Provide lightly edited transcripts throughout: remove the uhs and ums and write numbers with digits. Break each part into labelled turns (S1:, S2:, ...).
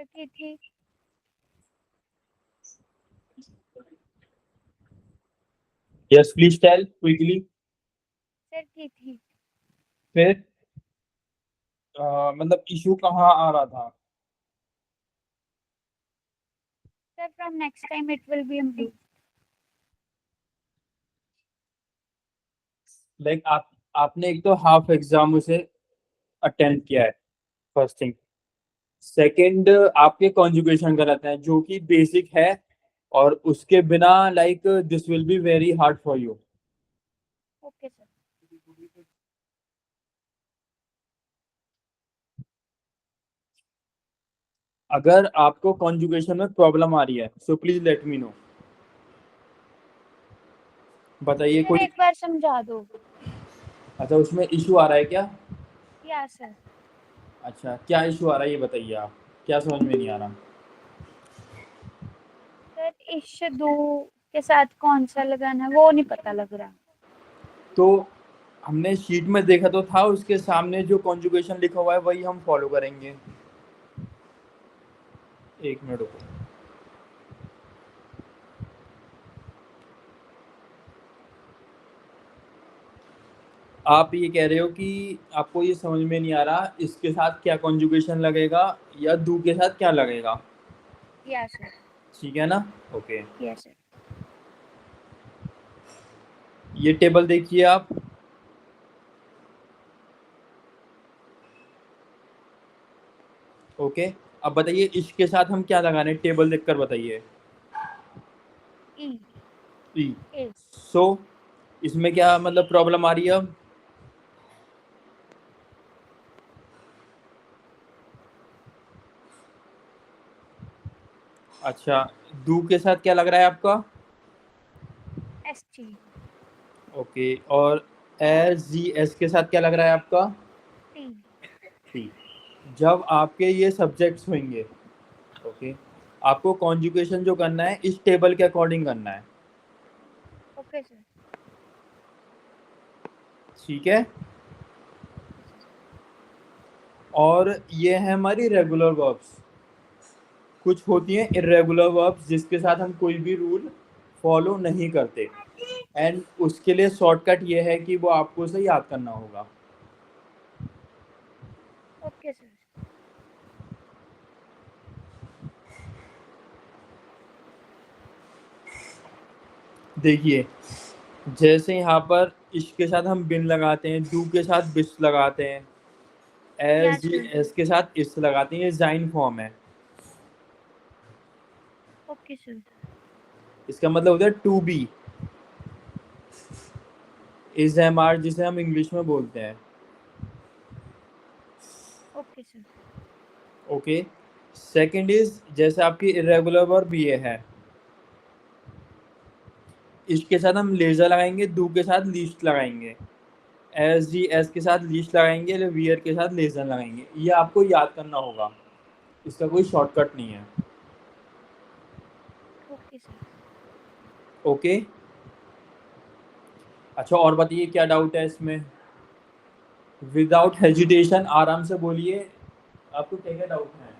S1: की थी।
S2: Yes please tell quickly.
S1: Sir की थी।
S2: फिर मतलब इशू कहाँ आ रहा था?
S1: Sir from next time it will be improve.
S2: Like आपने एक तो हाफ एग्जाम उसे अटेम्प्ट किया है, फर्स्ट थिंग। सेकंड, आपके कॉन्जुगेशन गलत है जो कि बेसिक है, और उसके बिना like this will be very hard for you.
S1: Okay sir.
S2: अगर आपको कॉन्जुगेशन में प्रॉब्लम आ रही है so please let me no. बताइए
S1: सर
S2: कोई।
S1: एक बार समझा दो।
S2: अच्छा, उसमें इशू आ रहा है क्या?
S1: या सर।
S2: अच्छा, क्या इशू आ रहा है ये बताइए, आप क्या समझ में नहीं आ रहा?
S1: सर इश दो के साथ कौन सा लगाना है वो नहीं पता लग रहा।
S2: तो हमने शीट में देखा तो था, उसके सामने जो कॉन्जुगेशन लिखा हुआ है वही हम फॉलो करेंगे। एक मिनट रुको। आप ये कह रहे हो कि आपको ये समझ में नहीं आ रहा इसके साथ क्या कॉन्जुगेशन लगेगा या डू के साथ क्या लगेगा।
S1: या सर।
S2: ठीक है ना? ओके।
S1: Yes sir.
S2: ये टेबल देखिए आप। ओके। अब बताइए इसके साथ हम क्या लगाने, टेबल देखकर बताइए।
S1: ई।
S2: ई।
S1: ए।
S2: सो इसमें क्या मतलब प्रॉब्लम आ रही है अब? अच्छा, डू के साथ क्या लग रहा है आपका?
S1: S T.
S2: ओके। और एस जी एस के साथ क्या लग रहा है आपका?
S1: टी।
S2: टी। जब आपके ये सब्जेक्ट्स होंगे, ओके, आपको कॉन्जुगेशन जो करना है इस टेबल के अकॉर्डिंग करना है।
S1: Okay sir.
S2: ठीक है। और ये है हमारी रेगुलर वर्ब्स। कुछ होती हैं इरेगुलर वर्ब्स जिसके साथ हम कोई भी रूल फॉलो नहीं करते, एंड उसके लिए शॉर्टकट ये है कि वो आपको उसे याद करना होगा।
S1: Okay sir.
S2: देखिए, जैसे यहाँ पर इश के साथ हम बिन लगाते हैं, डू के साथ बिस लगाते हैं,
S1: या
S2: एस जी
S1: सर।
S2: एस के साथ इस लगाते हैं, ये जाइन फॉर्म है।
S1: Okay sir.
S2: इसका मतलब होता है to be, is am are जिसे हम इंग्लिश में बोलते हैं।
S1: Okay sir.
S2: Okay. Second is जैसे आपकी इरेगुलर वर्ब ये है, इसके साथ हम लेजर लगाएंगे, डू के साथ लीस्ट लगाएंगे, एस जी एस के साथ लीस्ट लगाएंगे, वियर के साथ लेजर लगाएंगे। ये आपको याद करना होगा, इसका कोई शॉर्टकट नहीं है।
S1: Okay sir.
S2: ओके। अच्छा, और बताइए क्या डाउट है इसमें? विदाउट हेजिटेशन आराम से बोलिए, आपको क्या क्या डाउट है।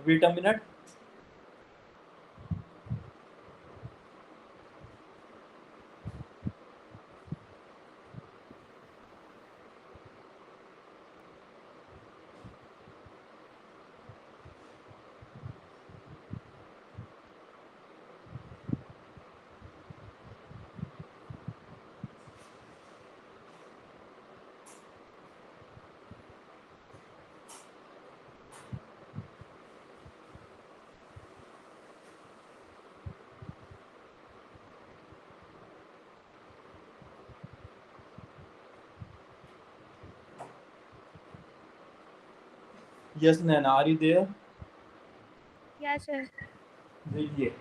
S2: Wait a minute. Yes Naina, are you there?
S1: Yeah sir.
S2: देखिए,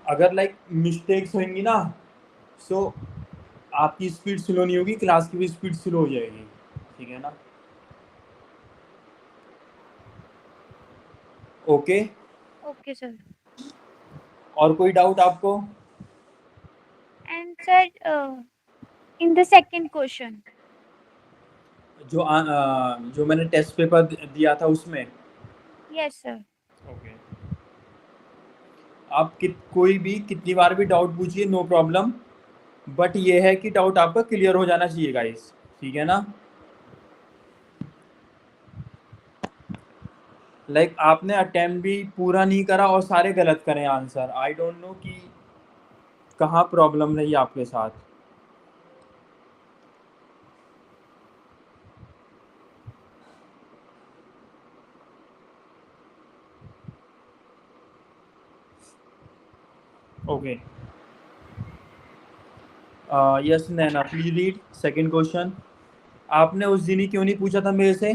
S2: अगर लाइक मिस्टेक्स होंगी ना, सो आपकी स्पीड स्लो नहीं होगी, क्लास की भी स्पीड स्लो हो जाएगी। ठीक है ना? ओके।
S1: Okay sir.
S2: और कोई डाउट आपको?
S1: And sir in the second question.
S2: जो मैंने टेस्ट पेपर दिया था उसमें
S1: Yes, sir.
S2: ओके, आप कोई भी कितनी बार भी डाउट पूछिए, नो प्रॉब्लम, बट ये है कि डाउट आपका क्लियर हो जाना चाहिए गाइस, ठीक है ना। लाइक आपने अटेम्प्ट भी पूरा नहीं करा और सारे गलत करें आंसर, आई डोंट नो कि कहाँ प्रॉब्लम रही आपके साथ। Okay, yes Naina, please read second question. आपने उस दिन ही क्यों नहीं पूछा था मेरे से?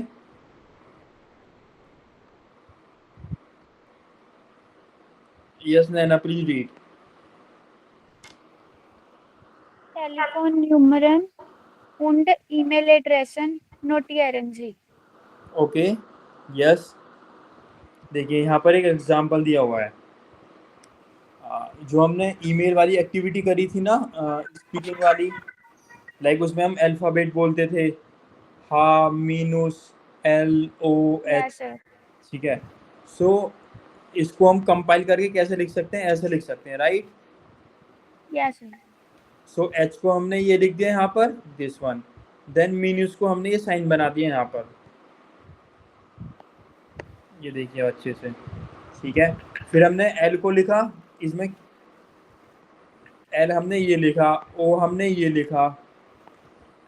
S2: Yes Naina, please read.
S1: Telefonnummern und E-Mail-Adressen notieren Sie.
S2: Okay, yes, देखिए यहाँ पर एक एग्जांपल दिया हुआ है। जो हमने ईमेल वाली एक्टिविटी करी थी ना, स्पीकिंग वाली, लाइक उसमें हम अल्फ़ाबेट बोलते थे, हा मीनूस LOH,
S1: Yes, sir.
S2: ठीक है। सो इसको हम कंपाइल करके कैसे लिख सकते हैं? ऐसे लिख सकते हैं, right.
S1: Yes, sir.
S2: So H को हमने ये लिख दिया यहाँ पर, दिस वन, देन मीनूस को हमने ये साइन बना दिया यहाँ पर, ये देखिए अच्छे से, ठीक है। फिर हमने एल को लिखा, इसमें एल हमने ये लिखा, ओ हमने ये लिखा,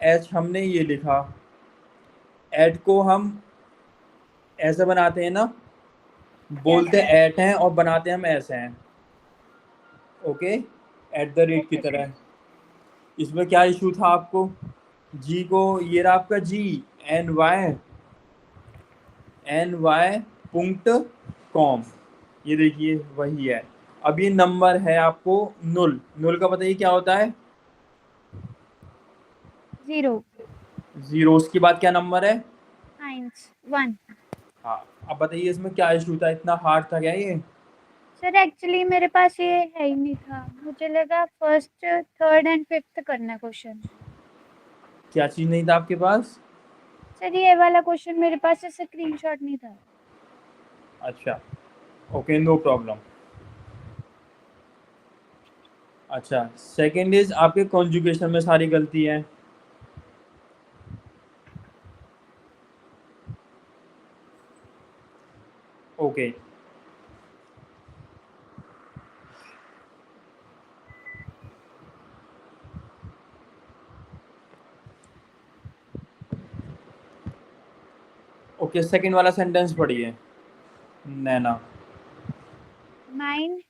S2: एच हमने ये लिखा, एट को हम ऐसे बनाते हैं ना,
S1: Yes,
S2: बोलते
S1: sir.
S2: एट हैं और बनाते हम ऐसे हैं, ओके, एट द रेट की
S1: Okay, sir.
S2: तरह। इसमें क्या इशू था आपको? जी को, ये रहा आपका जी, ny.com, ये देखिए वही है। अब ये नंबर है आपको नुल, नुल का बताइए क्या होता है?
S1: 0,
S2: जीरो, उसके बाद क्या नंबर है?
S1: 1, 1.
S2: हाँ, अब बताइए इसमें क्या इशू था, इतना हार्ड था क्या ये?
S1: सर एक्चुअली मेरे पास ये है ही नहीं था, मुझे लगा फर्स्ट, थर्ड एंड फिफ्थ करना क्वेश्चन।
S2: क्या चीज़ नहीं था आपके पास?
S1: सर ये वाला क्वेश्चन मेरे पास स्क्रीनशॉट नहीं था।
S2: अच्छा, ओके, नो प्रॉब्लम। अच्छा, सेकंड इज आपके कॉन्जुगेशन में सारी गलती है। ओके, ओके, सेकंड वाला सेंटेंस पढ़िए Naina.
S1: Mein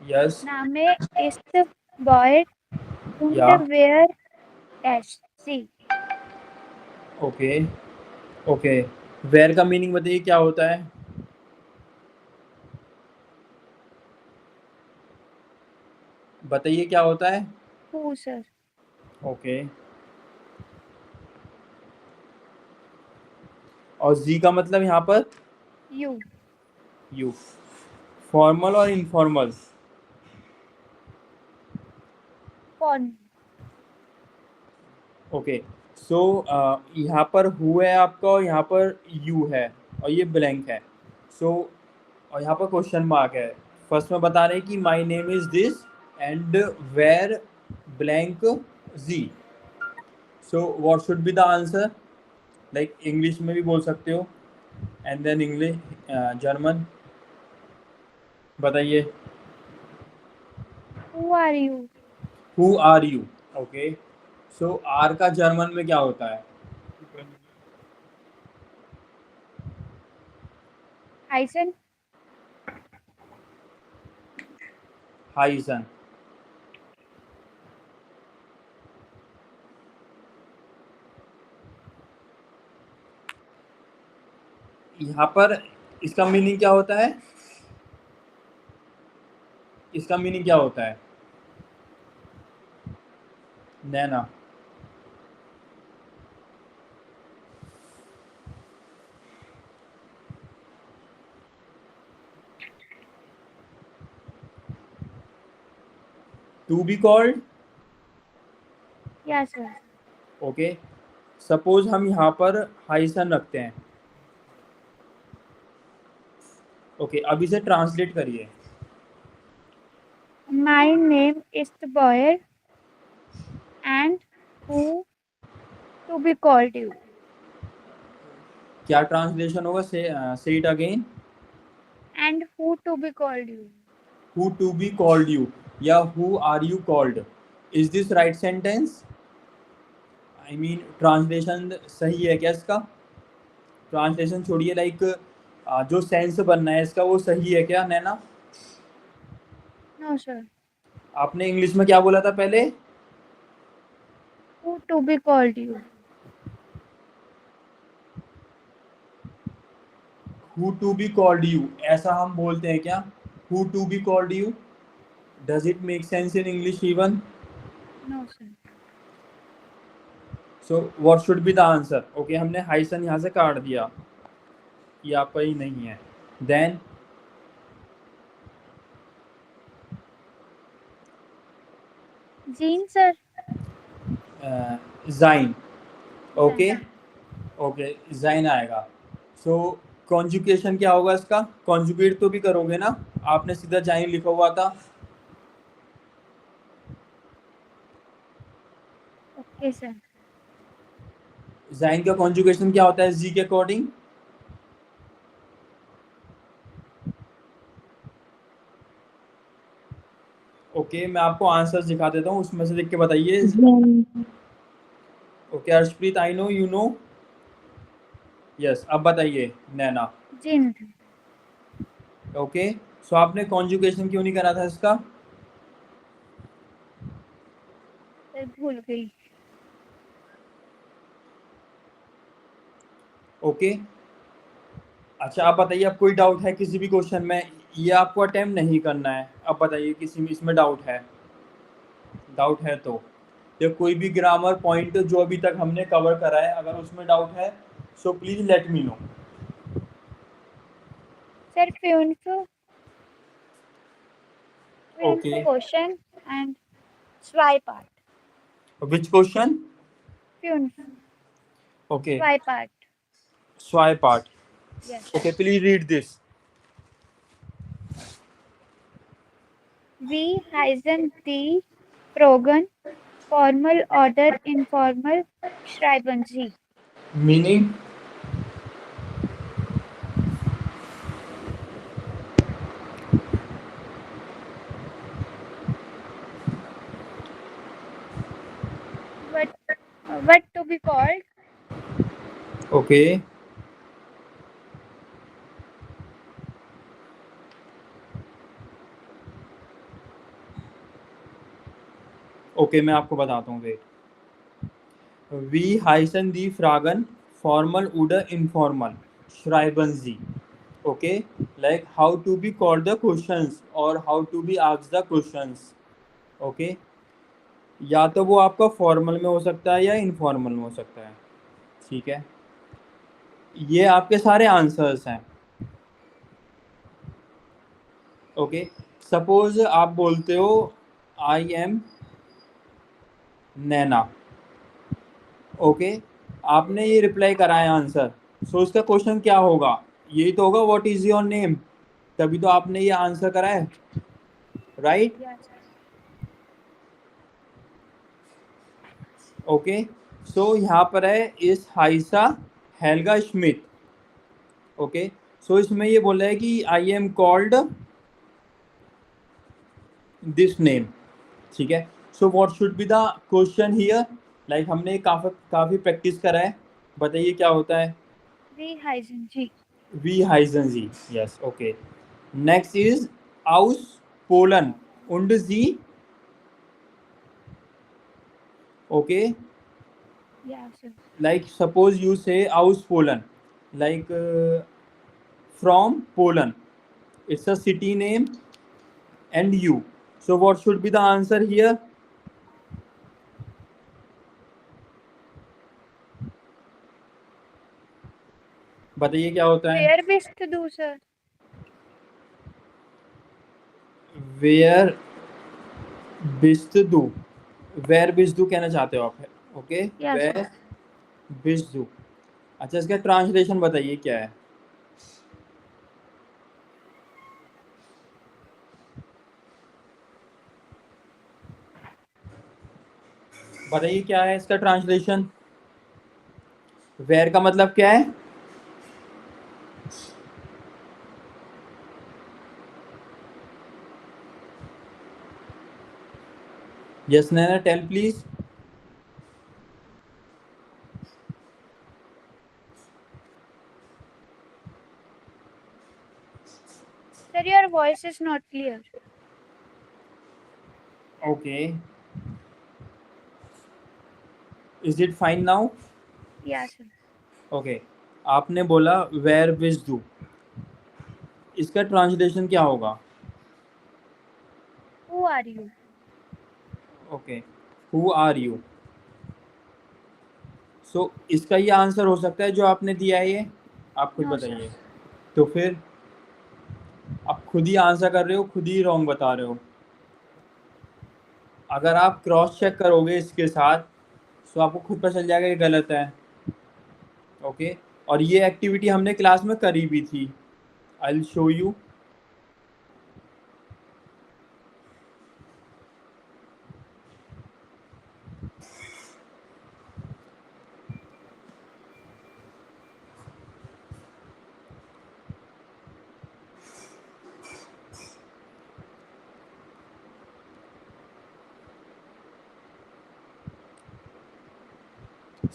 S2: yes,
S1: Name ist Boyd und
S2: yeah,
S1: wer dash C.
S2: Okay, okay, वेयर का मीनिंग बताइए क्या होता है? बताइए क्या होता है?
S1: Who, sir?
S2: ओके, और जी का मतलब यहाँ पर?
S1: You.
S2: यू। फॉर्मल और इनफॉर्मल?
S1: Form.
S2: ओके, सो यहाँ पर हु है आपका और यहाँ पर यू है और ये ब्लैंक है, सो और यहाँ पर क्वेश्चन मार्क है। फर्स्ट में बता रहे हैं कि my name is this and वेयर ब्लैंक जी, so what should be the answer? Like English में भी बोल सकते हो, एंड देन इंग्लिश, जर्मन, बताइए।
S1: Who are you?
S2: Who are you, okay, so are का जर्मन में क्या होता है?
S1: Hyson.
S2: हाई सन। यहाँ पर इसका मीनिंग क्या होता है? इसका मीनिंग क्या होता है Naina? To be called,
S1: Yes, sir.
S2: Okay, suppose हम यहाँ पर हाई सन रखते हैं, ओके, अब इसे ट्रांसलेट करिए।
S1: My name is Boyer and who to be called you.
S2: क्या ट्रांसलेशन होगा? से it again.
S1: And who to be called you.
S2: Who to be called you या who are you called? Is this right sentence? I mean translation सही है क्या इसका? Translation छोड़िए, like जो सेंस बनना है इसका वो सही है क्या नैना?
S1: No, sir.
S2: आपने इंग्लिश में क्या बोला था पहले?
S1: Who to be called you.
S2: Who to be called you, ऐसा हम बोलते हैं क्या? Who to be called you? Does it make sense in English even?
S1: No, sir.
S2: So what should be the answer? Okay, हमने हाइसन यहाँ से काट दिया, ये आपका ही नहीं है। Then
S1: Jean, sir.
S2: जाइन। Okay
S1: Zain.
S2: ओके, जाइन आएगा। सो कॉन्जुगेशन क्या होगा इसका? कॉन्जुगेट तो भी करोगे ना, आपने सीधा जाइन लिखा हुआ था।
S1: Okay, sir.
S2: जाइन का कॉन्जुगेशन क्या होता है जी के अकॉर्डिंग? ओके, मैं आपको आंसर्स दिखा देता हूँ, उसमें से देख के बताइए। Okay Arshpreet, I know you know. Yes, अब बताइए नैना।
S1: Jean.
S2: ओके, सो आपने कॉन्जुगेशन क्यों नहीं करा था इसका?
S1: सर भूल गई।
S2: ओके, अच्छा आप बताइए, अब कोई डाउट है किसी भी क्वेश्चन में? ये आपको अटेम्प्ट नहीं करना है। अब बताइए किसी में इसमें डाउट है? डाउट है तो या कोई भी ग्रामर पॉइंट जो अभी तक हमने कवर करा है, अगर उसमें डाउट है so please let me know.
S1: Sir फ्यून्फ
S2: ओके,
S1: क्वेश्चन एंड स्वाई पार्ट।
S2: Which question?
S1: फ्यून्फ
S2: ओके,
S1: स्वाई पार्ट।
S2: स्वाय part.
S1: Yes.
S2: Okay, please read this.
S1: We heißen die Fragen formal oder informal schreiben Sie.
S2: Meaning?
S1: What to be called?
S2: Okay, okay मैं आपको बताता हूँ, wait. वी heißen die Fragen formal oder informal schreiben Sie. Okay, like how to be called the questions or how to be asked the questions. Okay, या तो वो आपका formal में हो सकता है या इनफॉर्मल में हो सकता है। ठीक है, ये आपके सारे आंसर्स हैं। ओके, सपोज आप बोलते हो आई एम नैना। ओके, आपने ये रिप्लाई करा है आंसर, सो उसका क्वेश्चन क्या होगा? यही तो होगा, व्हाट इज योर नेम। तभी तो आपने ये आंसर करा है, राइट?
S1: Yes.
S2: ओके, सो यहाँ पर है इस हाइसा हेल्गा स्मिथ। ओके, सो इसमें ये बोल रहा है कि I M called this name. ठीक है, सो what should be the question here? Like हमने काफी प्रैक्टिस करा है, बताइए क्या होता है?
S1: We heißen Sie.
S2: वी heißen sie, yes, okay. Next is aus Polen und sie, okay,
S1: Yes, sir.
S2: like suppose you say aus Polen, like from Poland, it's a city name and you, so what should be the answer here? बताइए क्या होता है?
S1: Where bist du, sir?
S2: वेयर बिस्तु, वेयर बिस्तु कहना चाहते हो आप? ओके,
S1: Yes,
S2: वेयर
S1: sir.
S2: बिस्तु। अच्छा, इसका ट्रांसलेशन बताइए क्या है? बताइए क्या है इसका ट्रांसलेशन। वेयर का मतलब क्या है? Yes Naina, tell please.
S1: Sir, your voice is not clear.
S2: Okay, is it fine now?
S1: Yeah, sir.
S2: Okay, आपने बोला वेयर विज डू, इसका ट्रांसलेशन क्या होगा?
S1: Who are you?
S2: Okay, who are you. So इसका ये आंसर हो सकता है जो आपने दिया है, ये आप खुद
S1: No, sir.
S2: बताइए। तो फिर आप खुद ही आंसर कर रहे हो, खुद ही रॉन्ग बता रहे हो। अगर आप क्रॉस चेक करोगे इसके साथ तो आपको खुद पता चल जाएगा ये गलत है। ओके, और ये एक्टिविटी हमने क्लास में करी भी थी। I will show you.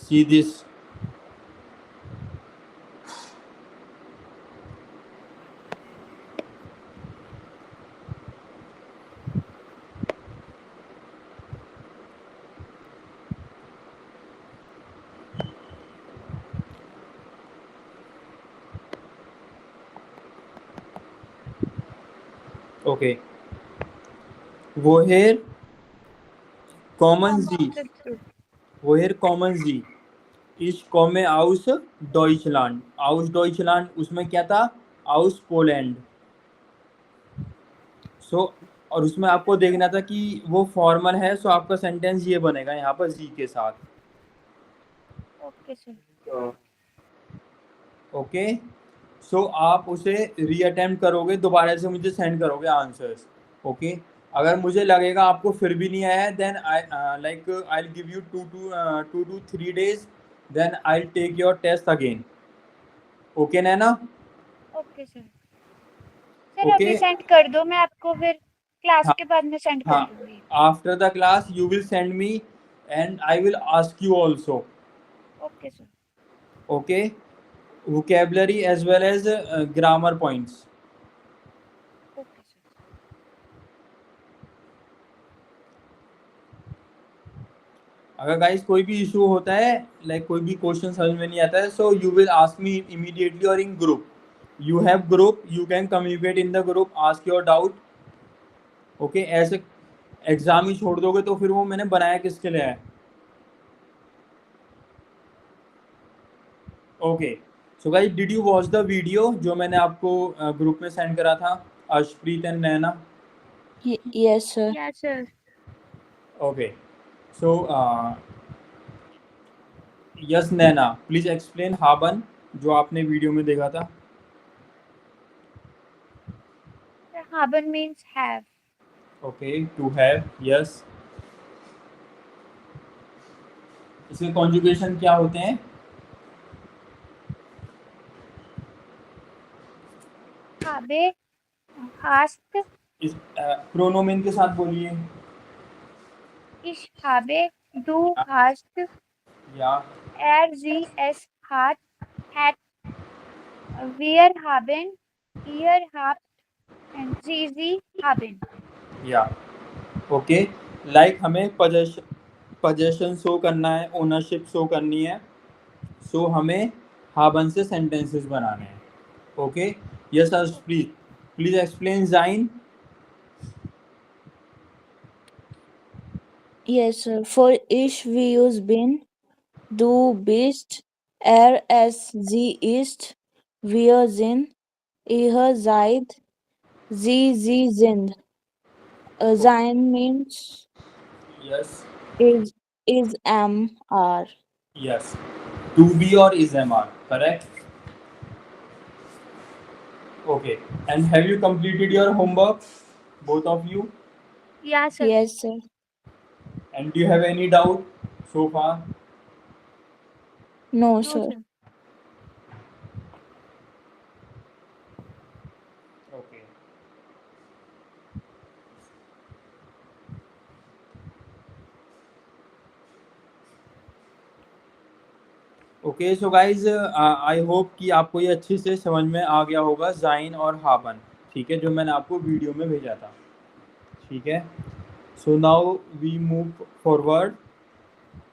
S2: See this. Okay. Woher kommen Sie? Woher kommen Sie? Ich komme aus Deutschland. Aus Deutschland उसमें क्या था? Aus Poland. सो और उसमें आपको देखना था कि वो फॉर्मल है, सो आपका सेंटेंस ये बनेगा यहाँ पर जी के साथ।
S1: Okay, sir.
S2: ओके, सो आप उसे रीअटेम्प्ट करोगे, दोबारा से मुझे सेंड करोगे आंसर्स। ओके, अगर मुझे लगेगा आपको फिर भी नहीं आया है, then I give you 2 to 3 days, then I take your test again. Okay Naina?
S1: Okay, sir. Sir
S2: okay,
S1: अभी सेंड कर दो, मैं आपको फिर क्लास
S2: हाँ
S1: के बाद में सेंड कर
S2: हाँ,
S1: दूंगी।
S2: After the class you will send me and I will ask you also.
S1: Okay sir.
S2: Okay, vocabulary as well as grammar points.
S1: Okay sir.
S2: अगर गाइस कोई भी इशू होता है, लाइक कोई भी क्वेश्चन समझ में नहीं आता है, so you will ask me immediately और in group. You have group, you can communicate in the group, ask your doubt. Okay, ऐसे एग्जाम ही छोड़ दोगे तो फिर वो मैंने बनाया किसके लिए है? Okay, so guys did you watch the video जो मैंने आपको ग्रुप में सेंड करा था, Arshpreet and Naina?
S3: Yes, sir.
S1: Yeah sir.
S2: Okay, so yes Naina, please explain हाबन जो आपने वीडियो में देखा था।
S1: haben means have.
S2: Okay, to have, yes. इसके कॉन्जुगेशन क्या होते हैं?
S1: habe, hast,
S2: इस प्रोनोमेन के साथ बोलिए।
S1: ich habe, du hast,
S2: या
S1: sie, es hat, wir haben, ihr habt, and sie haben.
S2: या ओके, लाइक हमें पोजेशन शो करना है, ओनरशिप शो करनी है, सो हमें हाबन से सेंटेंसेस बनाने हैं। Okay, yes Arshpreet, please explain जाइन।
S3: Yes, sir. For ich we use bin. Du bist. Es sie ist. Wir sind. Ihr seid. Sie sind. Sein means
S2: yes
S3: is are.
S2: Yes, to be और is am are correct. Okay, and have you completed your homework both of you?
S1: Yeah sir.
S3: Yes, sir.
S2: And do you have any doubt? so far?
S3: No,
S1: No,
S3: sir.
S1: sir.
S2: Okay. Okay so guys I hope कि आपको ये अच्छे से समझ में आ गया होगा जाइन और हाबन, ठीक है, जो मैंने आपको वीडियो में भेजा था, ठीक है. So now we move forward.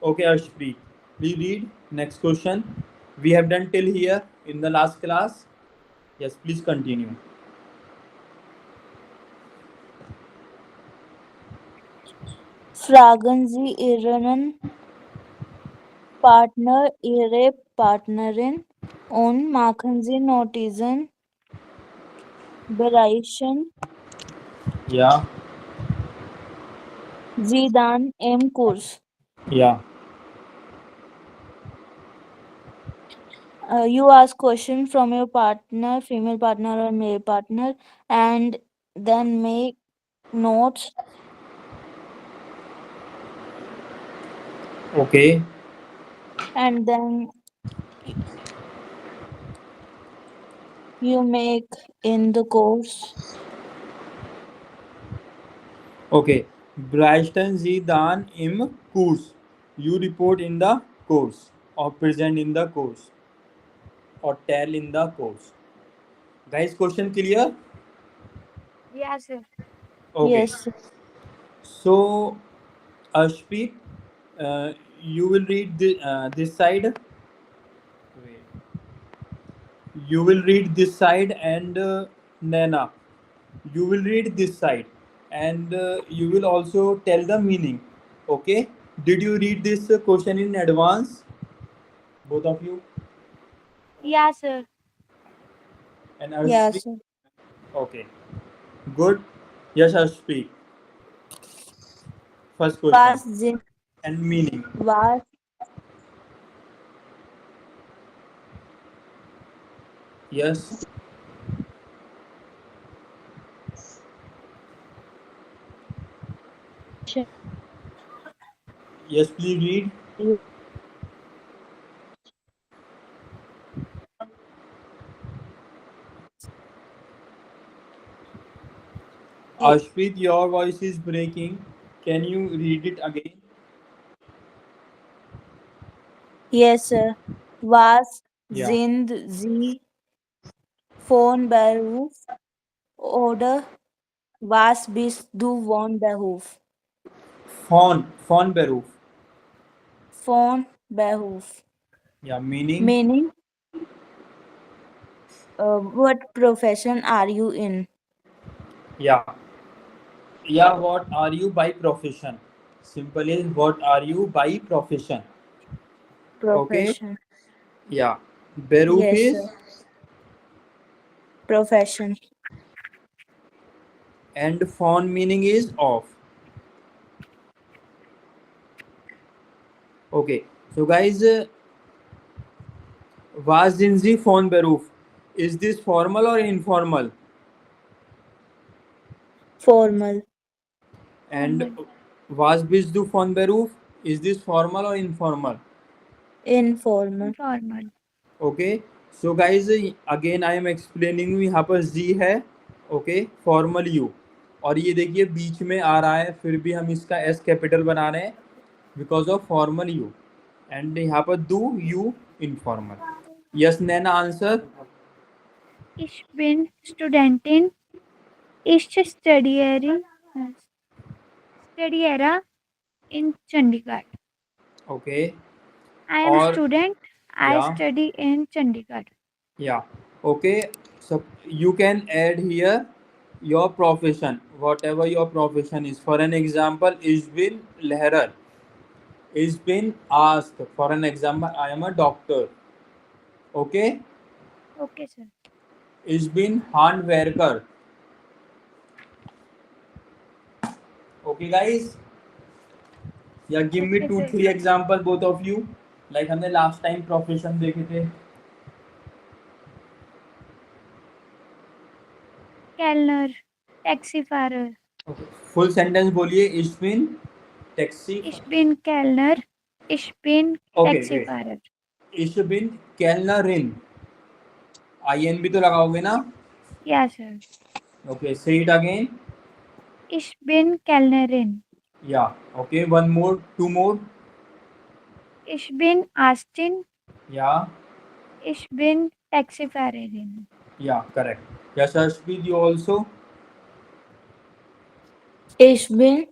S2: Okay Arshpreet, please read next question. We have done till here in the last class. Yes, please continue.
S3: Fragen Sie Ihren Partner, Ihre Partnerin und machen Sie Notizen, bereichen
S2: या
S3: Sie dann im Kurs.
S2: या
S3: You ask question from your partner, female partner or male partner, and then make notes.
S2: Okay.
S3: And then you make in the course.
S2: Okay. Bryson Sie dann im Kurs. You report in the course or present in the course or tell in the course. Guys, question clear?
S1: Yeah, sir.
S2: Okay.
S3: Yes.
S2: So, Ashpreet, you will read this side. Wait. You will read this side, and Nana, you will read this side, and you will also tell the meaning. Okay. Did you read this question in advance, both of you?
S1: Yeah, sir.
S2: And
S3: Yes.
S2: Ashpreet? Okay. Good. Yes, Ashpreet. First question
S3: Was sind
S2: and meaning.
S3: was
S2: Yes. Yes, please read. Ashpreet, your voice is breaking. Can you read it again?
S3: Yes, sir. Was
S2: Yeah.
S3: sind Sie von Beruf oder was bist du von Beruf?
S2: Von Beruf.
S3: Von Beruf.
S2: Yeah, meaning.
S3: Meaning, what profession are you in?
S2: Yeah. Yeah, what are you by profession? Simple is what are you by profession? Okay.
S3: Profession.
S2: Yeah. Beruf
S3: Yes,
S2: is,
S3: sir. Profession.
S2: and von meaning is of. Okay. So guys, was sind Sie von Beruf? Is this formal or informal?
S3: Formal.
S2: And
S1: Formal.
S2: was bist du von Beruf? Is this formal or informal?
S3: Informal.
S1: Informal.
S2: Okay. So guys again I am explaining. यहाँ पर जी है, okay, formal you, और ये देखिए बीच में आ रहा है, फिर भी हम इसका एस कैपिटल बना रहे हैं because of formal you. And यहाँ पर do you informal. Yes Naina, answer.
S1: Ich bin Studentin. Ich studiere in Chandigarh.
S2: Okay.
S1: I am a
S2: और
S1: student. I
S2: या
S1: study in Chandigarh.
S2: या okay. So you can add here your profession, whatever your profession is. For an example, is been lehrer. Is been asked. For an example, I am a doctor. Okay.
S1: Okay, sir.
S2: Is been handwerker. Okay, guys. Yeah, give me
S1: Okay,
S2: 2-3
S1: sir.
S2: example, both of you. Like हमने last time profession देखे थे.
S1: Kellner. Taxifahrer.
S2: Okay. Full sentence बोलिए. Is been taxi.
S1: Ich bin Kellner Ich bin
S2: Okay,
S1: Taxifahrer.
S2: Ich bin Kellnerin. IN भी तो लगाओगे ना?
S1: Yeah, sir.
S2: Okay, say it again.
S1: Ich bin Kellnerin.
S2: Yeah. Okay, one more, two more.
S1: Ich bin Austin.
S2: Yeah.
S1: Ich bin Taxifahrerin.
S2: Yeah, correct. Yes, Ashpreet, you also?
S3: Ich bin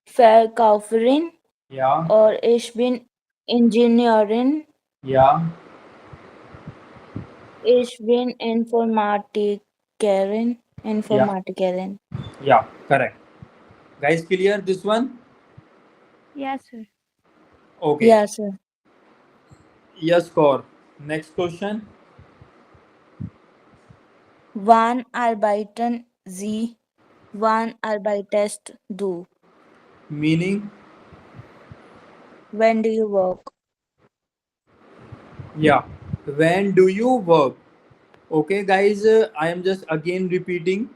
S3: Verkäuferin
S2: Yeah.
S3: or ich bin Ingenieurin.
S2: Yeah.
S3: Ich bin Informatikerin.
S2: Yeah, correct. Guys, clear this one?
S1: Yeah, sir.
S2: Okay.
S3: Yeah, sir.
S2: Yes, score. Next question.
S3: Wann arbeiten Sie? Wann arbeitest du?
S2: Meaning?
S3: When do you work?
S2: Yeah. When do you work? Okay, guys, I am just again repeating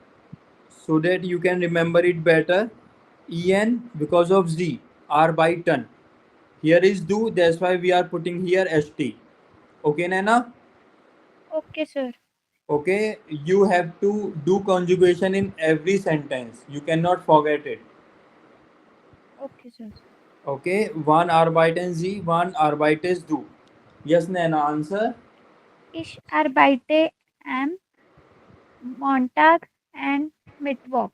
S2: so that you can remember it better. En because of Z. Arbeiten. Here is do, that's why we are putting here ST. Okay, Nana?
S1: Okay, sir.
S2: Okay, you have to do conjugation in every sentence. You cannot forget it.
S1: Okay, sir.
S2: Okay, wann arbeiten Sie, wann arbeitest du? Yes, Nana, answer.
S1: Ich arbeite am Montag and Mittwoch.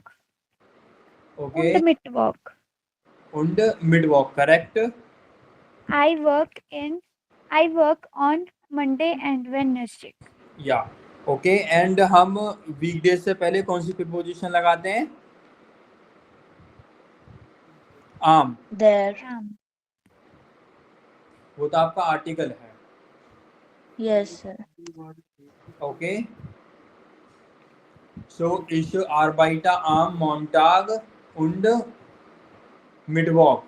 S2: Okay,
S1: Und Mittwoch.
S2: und Mittwoch, correct?
S1: I work on Monday and Wednesday.
S2: या okay and हम weekdays से पहले कौन सी preposition लगाते हैं? आम,
S3: There.
S2: वो तो आपका आर्टिकल है.
S3: Yes, sir.
S2: Okay, so ich arbeite am Montag und Mittwoch.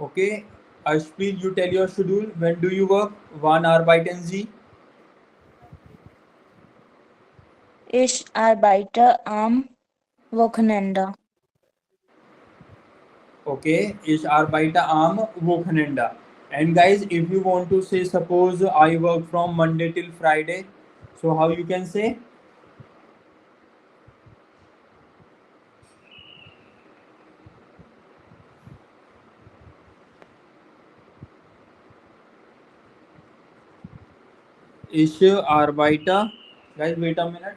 S2: Okay, Ashpreet, you tell your schedule. When do you work? Wann arbeiten Sie?
S3: Ich arbeite am Wochenende.
S2: Okay, ich arbeite am Wochenende. And guys, if you want to say, suppose I work from Monday till Friday, so how you can say? Ich arbeite. Guys, wait a minute.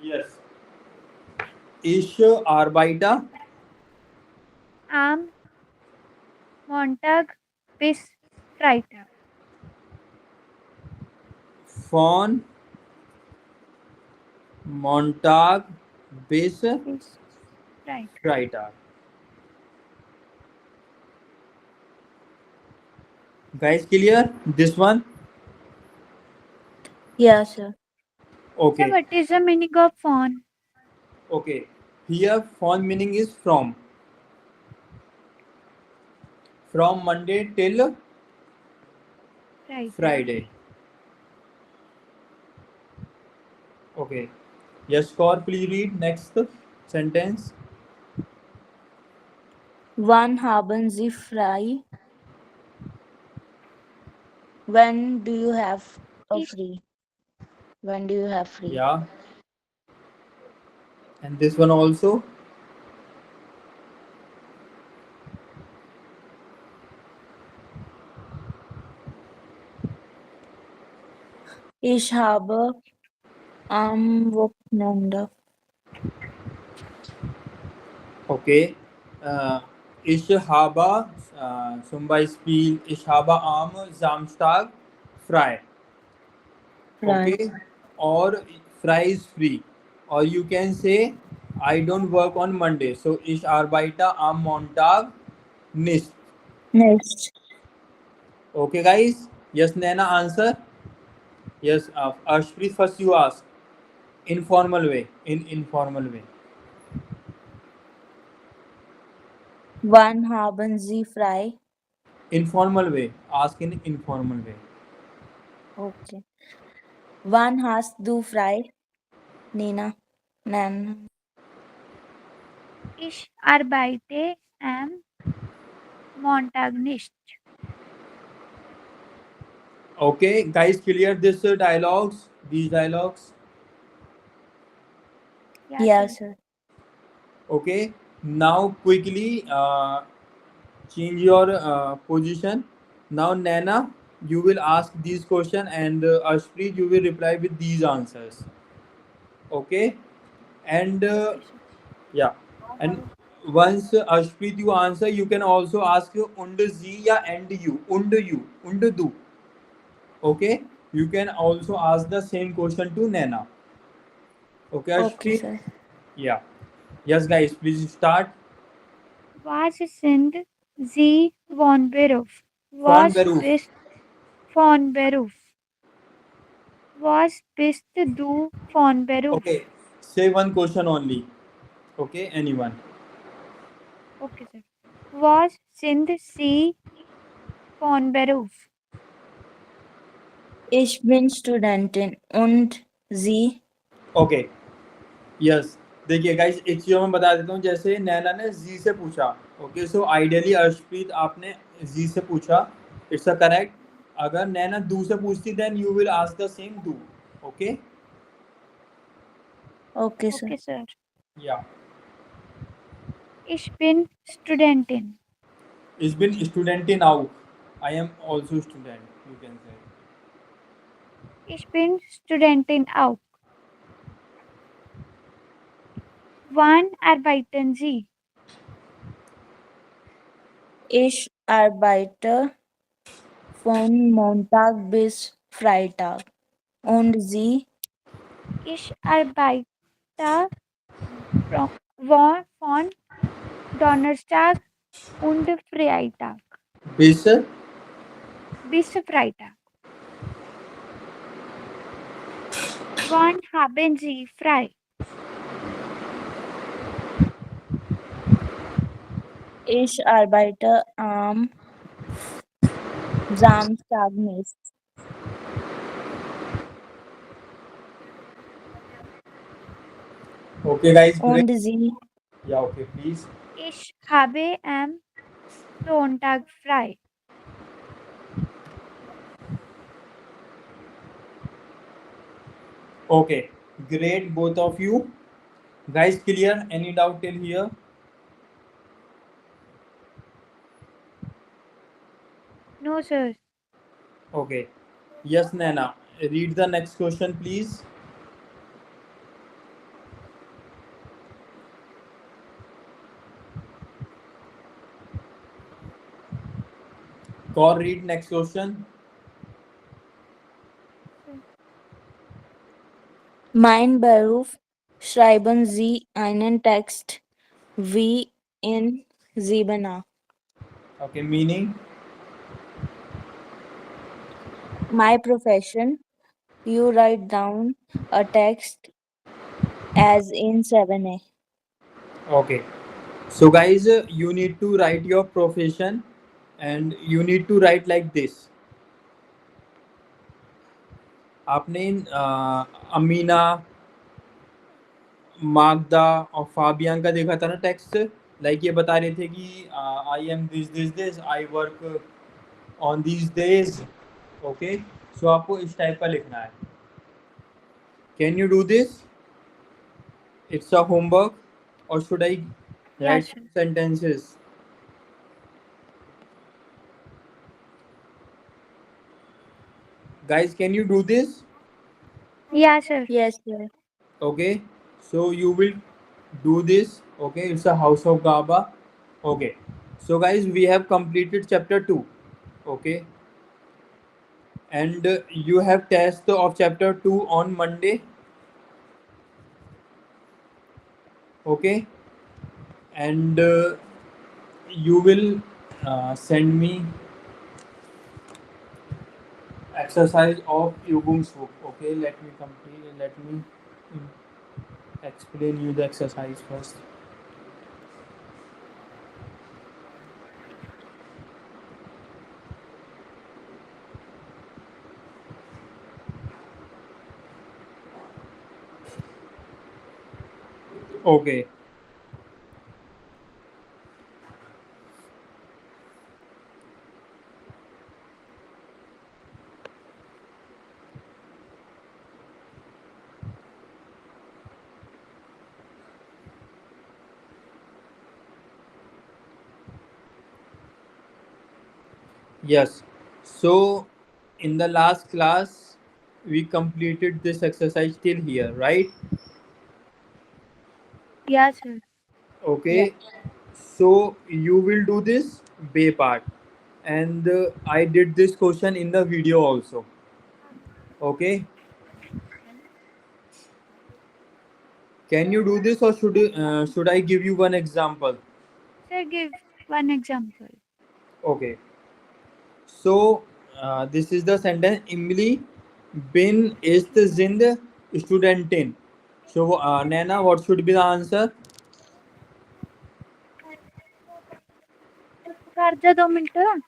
S2: Yes. Ich arbeite
S1: Am Montag bis Freitag.
S2: von Montag bis
S1: Bis Freitag.
S2: Freitag. Guys, clear? This one?
S3: Yeah, sir.
S2: Okay.
S1: So what is the meaning of phone?
S2: Okay. Here, von meaning is from. From Monday till Friday. Okay. Yes, Kaur, please read next sentence.
S3: Wann haben Sie frei? When do you have a free? When do you have free?
S2: Yeah. And this one also.
S3: Ich habe am Wochenende.
S2: Okay. Ich habe zum Beispiel, ich habe am Samstag frei.
S3: Right.
S2: Okay. Or frei is free. Or you can say, I don't work on Monday. So, ich arbeite am Montag nicht.
S3: Next.
S2: Okay, guys. Yes, Nana, answer. Yes, Ashpreet, first you ask. Informal way. In informal way.
S3: Wann haben Sie frei?
S2: Informal way. Ask in informal way.
S3: Okay. Wann hast du frei? Nina. Nan.
S1: Ich arbeite am Montag nicht.
S2: Okay, guys, clear this dialogues. These dialogues.
S1: Ja,
S3: Yeah,
S1: sir.
S3: sir.
S2: Okay. Now quickly change your position. Now Nana, you will ask these question, and Ashpreet, you will reply with these answers. Okay. And
S1: Okay, sir.
S2: yeah. And once Ashpreet you answer, you can also ask und sie या and you du. Okay. You can also ask the same question to Nana. Okay,
S3: Okay,
S2: Ashpreet.
S3: sir.
S2: Yeah. Yes, guys, please start.
S1: Was sind Sie von Beruf?
S2: Von
S1: Was
S2: Beruf.
S1: bist von Beruf? Was bist du von Beruf?
S2: Okay. Say one question only. Okay, anyone.
S1: Okay, sir. Was sind Sie von Beruf?
S3: Ich bin Studentin. Und Sie?
S2: Okay yes देखिए guys एक चीज मैं बता देता हूँ जैसे नैना ने जी से पूछा ओके सो आइडियली अर्शप्रीत आपने जी से पूछा इट्स अ करेक्ट अगर नैना दू से पूछती then you will ask the same दू okay
S3: Okay, sir.
S1: Okay, sir.
S2: Yeah
S1: Ich bin Studentin.
S2: इज बिन स्टूडेंट इन आउट I am also student you can say
S1: Ich bin Studentin auch. Wann arbeiten Sie?
S3: Ich arbeite von Montag bis Freitag. Und Sie?
S1: Ich arbeite von Donnerstag und Freitag
S2: बिस
S1: bis Freitag. Wann haben Sie frei?
S3: Ich arbeite am Samstag nicht.
S2: Okay guys
S3: Und Sie?
S2: या okay please
S1: Ich habe am Sonntag frei.
S2: Okay great both of you guys clear any doubt till here
S1: No, sir.
S2: Okay. Yes, Nana. Read the next question, please. Cor, read next question.
S3: Mein Beruf. Schreiben Sie einen Text wie in Siebener.
S2: Okay, meaning.
S3: My profession. You write down a text as in 7A.
S2: Okay. So, guys, you need to write your profession and you need to write like this. आपने अमीना मागदा और Fabian का देखा था ना text like ये बता रहे थे कि I am this I work on these days okay so आपको इस टाइप का लिखना है can you do this it's a homework और should I
S1: Yeah,
S2: right
S1: sir.
S2: sentences guys can you do this
S1: Yeah, sir.
S3: Yes, sir.
S2: okay so you will do this okay it's a house of gaba okay so guys we have completed chapter 2 okay and you have test of chapter 2 on Monday okay and you will send me exercise of Übungsbuch okay let me complete let me explain you the exercise first. Okay. Yes. So in the last class, we completed this exercise till here, right?
S1: Yeah, sir.
S2: Okay. So you will do this bay part, and I did this question in the video also. Okay. Can you do this, or should I give you one example?
S1: Sir, give one example.
S2: Okay. So this is the sentence. Emily bin ist sind Studentin. So Nana, what should be the answer?
S1: कर जा 2 minute.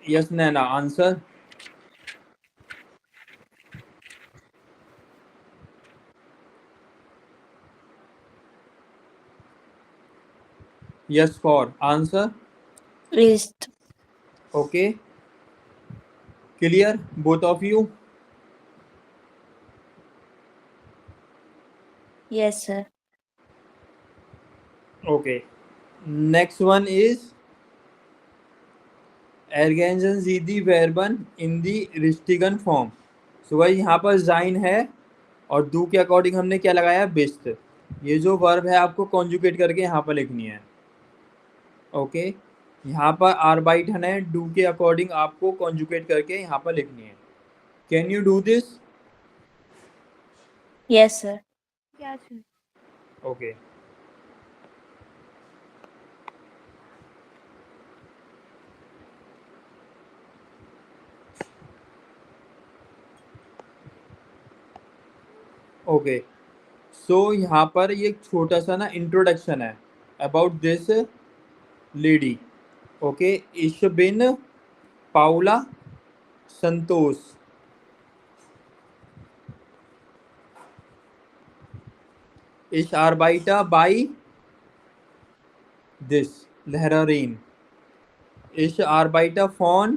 S2: Yes, Nana, answer. Yes, for answer.
S3: Ist.
S2: Okay. Clear, both of you?
S3: Yes, sir.
S2: Okay. Next one is ergänzen Sie die Verben in the richtigen Form. So भाई यहाँ पर जाइन है और do के according हमने क्या लगाया, बिस्ट. ये जो वर्ब है आपको कॉन्जुगेट करके यहाँ पर लिखनी है. ओके. यहाँ पर आर्बाइटन है, डू के अकॉर्डिंग आपको कॉन्जुगेट करके यहाँ पर लिखनी है. Can you do this?
S3: Yes, sir.
S1: Yeah, sir.
S2: Okay. Okay. So यहाँ पर ये एक छोटा सा ना इंट्रोडक्शन है अबाउट दिस लेडी. ओके. इश बिन Paula Santosh. Ich arbeite bei this Lehrerin. Ich arbeite von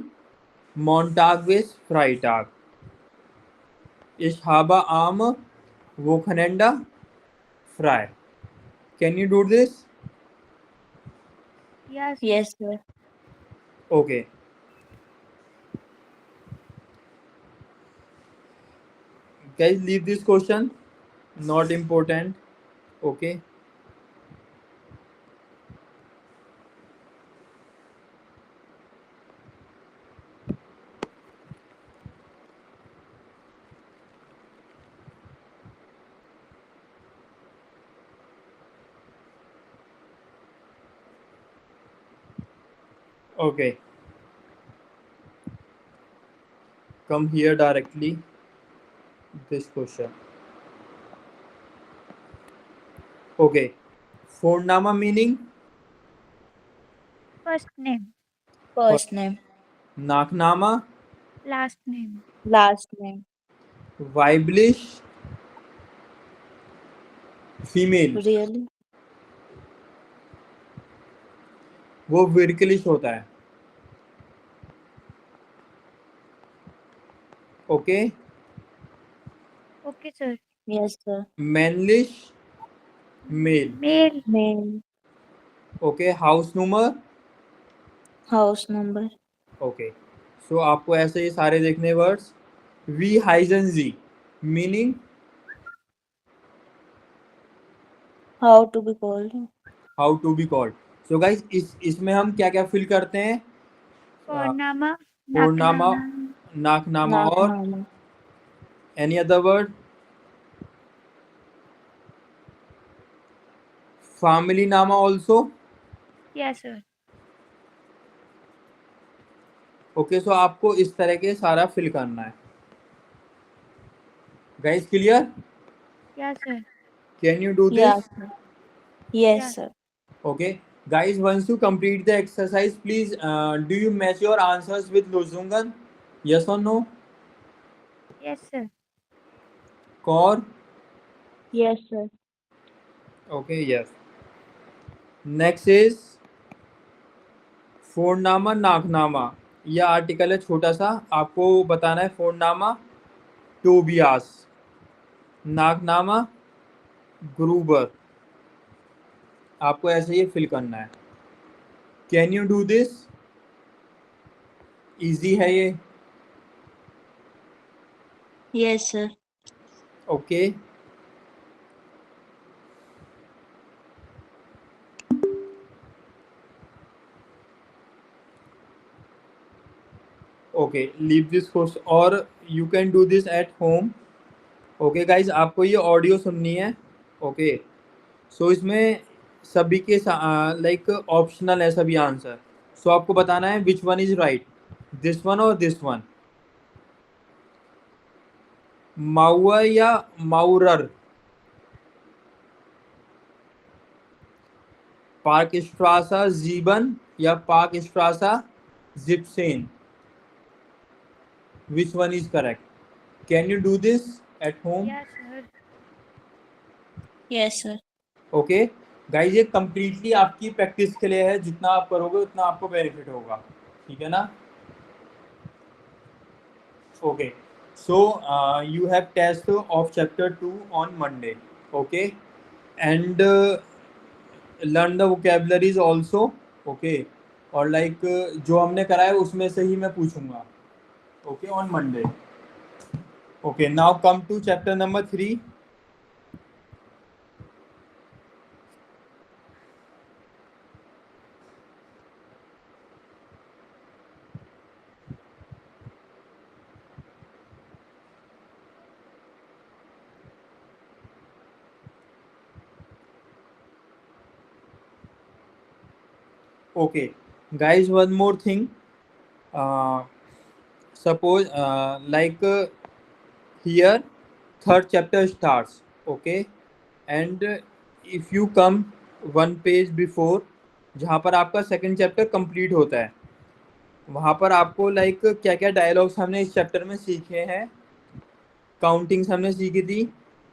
S2: Montag bis Freitag. Ich habe am Wochenende frei. Can you do this?
S1: Yeah, sir.
S3: Yes, sir.
S2: Okay. Guys, leave this question. Not important. Okay. Okay. Come here directly. This question. Okay. Fornama meaning
S1: First name,
S3: First name.
S2: Nachname,
S1: last name,
S3: Last name.
S2: weiblich, female.
S3: Really?
S2: वो विर्कलिश होता है. Okay.
S1: okay, sir.
S3: Yes, sir.
S2: Männlich, male.
S1: Male,
S3: Name.
S2: Okay. House number.
S3: House number.
S2: Okay. So आपको ऐसे ही सारे देखने words. वी हाइजन जी meaning
S3: How to be called?
S2: How to be called. So guys इसमें हम क्या क्या फिल करते हैं?
S1: Fornama,
S2: फोरनामा,
S1: Naknama,
S2: नाकनामा और
S3: Naknama.
S2: Any other word. Family नामा also.
S1: yes, sir.
S2: Okay. So आपको इस तरह के सारा फिल करना है. Guys, clear?
S1: Yeah, sir.
S2: Can you do
S3: Yeah,
S2: this?
S3: sir. Yes,
S1: Yeah.
S3: sir.
S2: Okay. Guys, once you complete the exercise, please do you match your answers with Lozungan? Yes or no?
S1: Yes, sir.
S2: Kor?
S3: Yes, sir.
S2: Okay, yes. Next is फोड़नामा नाकनामा. यह article है छोटा सा. आपको बताना है फोड़नामा Tobias, नाकनामा ग्रूबर. आपको ऐसे ही fill करना है. Can you do this? Easy है ये.
S3: Yes, sir.
S2: Okay. Okay, leave this course और you can do this at home. Okay guys, आपको ये ऑडियो सुननी है. ओके, सो इसमें सभी के लाइक ऑप्शनल है सभी आंसर. सो आपको बताना है which one is right, this one और दिस वन. माउआ या माउरर, पार्क स्ट्रासा जीबन या पार्क स्ट्रासा जिप्सेन. Which one is correct? Can you do this at home?
S1: Yeah, sir.
S3: Yes, sir.
S2: Okay guys, ये कंप्लीटली आपकी प्रैक्टिस के लिए है. जितना आप करोगे उतना आपको बेनिफिट होगा. ठीक है ना? Okay, so you have test of chapter 2 on Monday. Okay, and learn the vocabularies also. Okay, और like जो हमने करा है उसमें से ही मैं पूछूंगा. Okay, on Monday. Okay, now come to chapter number 3. Okay, guys, one more thing. Suppose like here third chapter starts. Okay, and if you come one page before, जहाँ पर आपका सेकंड चैप्टर कंप्लीट होता है, वहाँ पर आपको like क्या क्या डायलॉग्स हमने इस चैप्टर में सीखे हैं. काउंटिंग्स हमने सीखी थी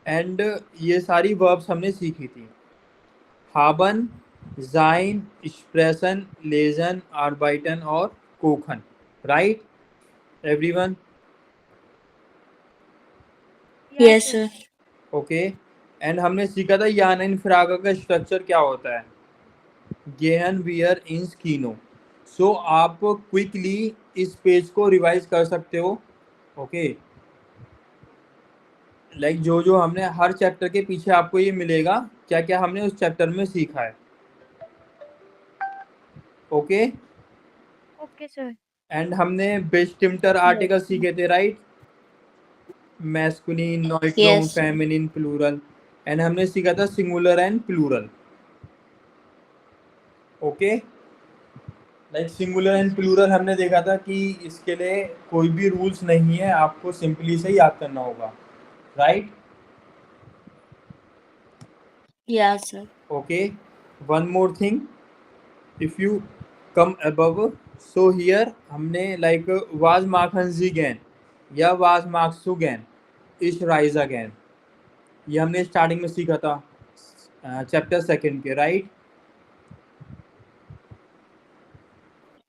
S2: एंड ये सारी वर्ब्स हमने सीखी थी. हाबन, जाइन, एक्सप्रेशन, लेजन, आर्बाइटन और कोखन. Right everyone?
S1: Yeah,
S3: Yes,
S1: sir.
S3: sir.
S2: Okay, and हमने सीखा था यान इन फ्रागा का स्ट्रक्चर क्या होता है. गेहन, वियर, इन, स्कीनो. सो आप क्विकली इस पेज को रिवाइज कर सकते हो. ओके, लाइक जो जो हमने हर चैप्टर के पीछे आपको ये मिलेगा क्या क्या हमने उस चैप्टर में सीखा है. Okay,
S1: Okay, sir.
S2: एंड हमने बेस्टिम्टर आर्टिकल
S3: Yes.
S2: सीखे थे. राइट, मैस्कुलिन, नॉइट्रोम,
S3: Yes, sir.
S2: Feminine, plural. And हमने सीखा था singular and plural. Okay, like singular and plural हमने देखा था कि इसके लिए कोई भी रूल्स नहीं है, आपको सिंपली से याद करना होगा. Right?
S3: Yeah, sir.
S2: Okay, one more thing. If you come above, so here हमने लाइक वाज माखन जी गैन या वाज मार्क्सु गैन इश राइज अगैन. ये हमने स्टार्टिंग में सीखा था चैप्टर सेकंड के. राइट?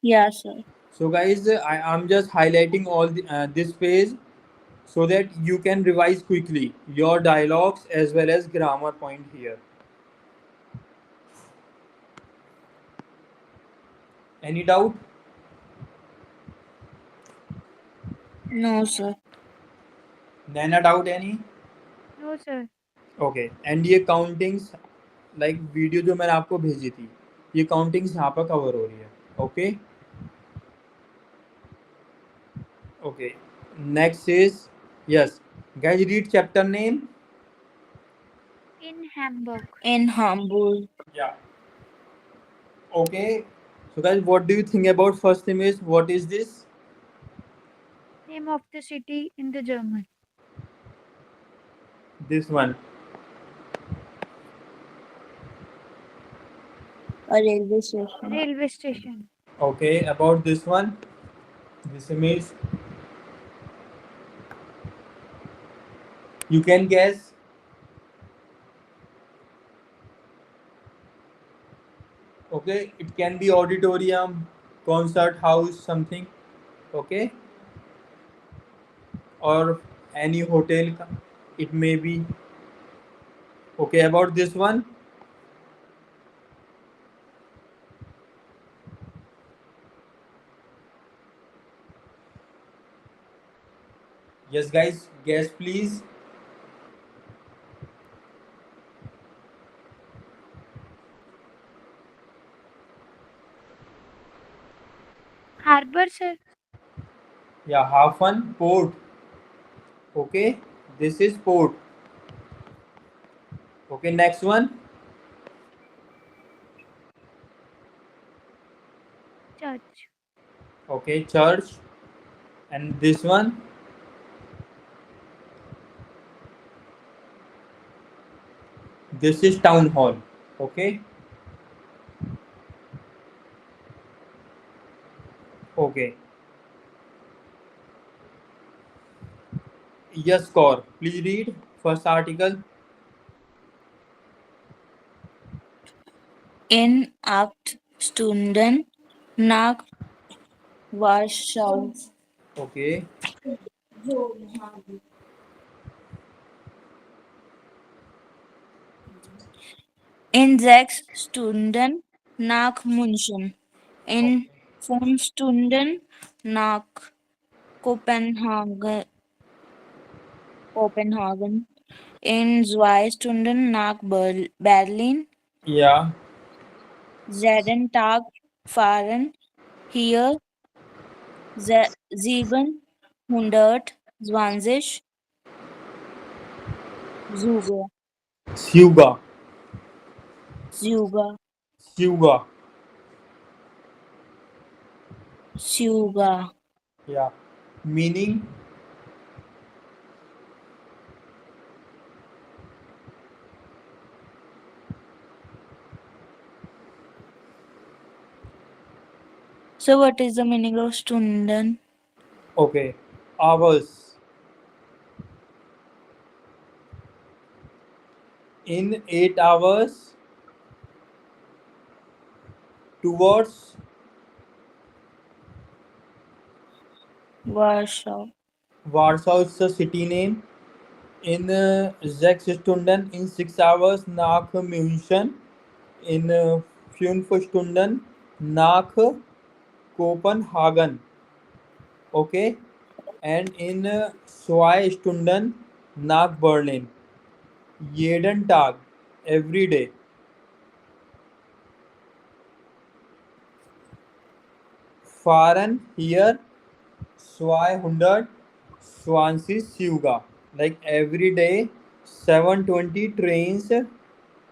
S3: Yeah, sir.
S2: So guys, I'm just highlighting all this page so that you can revise quickly your dialogues as well as grammar point here. Any doubt?
S3: No, sir.
S2: Nana, doubt any?
S1: No, sir.
S2: Okay, and ये countings like video जो मैंने आपको भेजी थी, ये countings यहाँ पर cover हो रही है. Okay okay, next is yes guys, read chapter name.
S1: In Hamburg.
S3: In Hamburg.
S2: Yeah. Okay, so guys, what do you think about first image? What is this?
S1: Name of the city in the German.
S2: This one.
S3: A railway station.
S1: Railway station.
S2: Okay, about this one, this image. You can guess. Okay, it can be auditorium, concert house, something. Okay, or any hotel. It may be. Okay, about this one. Yes, guys, guess please.
S1: Harbor, sir.
S2: Yeah, half one port. Okay, this is port. Okay, next one.
S1: Church.
S2: Okay, church. And this one. This is town hall. Okay. Okay. Yes, Kaur. Please read first article.
S3: In 8 Stunden nach Warschau.
S2: Okay.
S3: In 6 Stunden nach München. In
S2: Okay.
S3: 5 Stunden nach Kopenhagen. Copenhagen. In 2 Stunden nach Berlin.
S2: Yeah.
S3: 7 Tag fahren hier 720 Züge.
S2: Suga.
S3: Züge.
S2: Suga.
S3: Züge.
S2: Yeah. Meaning.
S3: So what is the meaning of Stunden?
S2: Okay. Hours. In 8 hours. Towards
S3: Warsaw.
S2: Warsaw is the city name. In 6 Stunden. In 6 hours. Nach München. In 5 Stunden. Nach Copenhagen. Okay. And in 2 Stunden nach Berlin. Jeden Tag, every day. Fahren hier 220 like every day 720 trains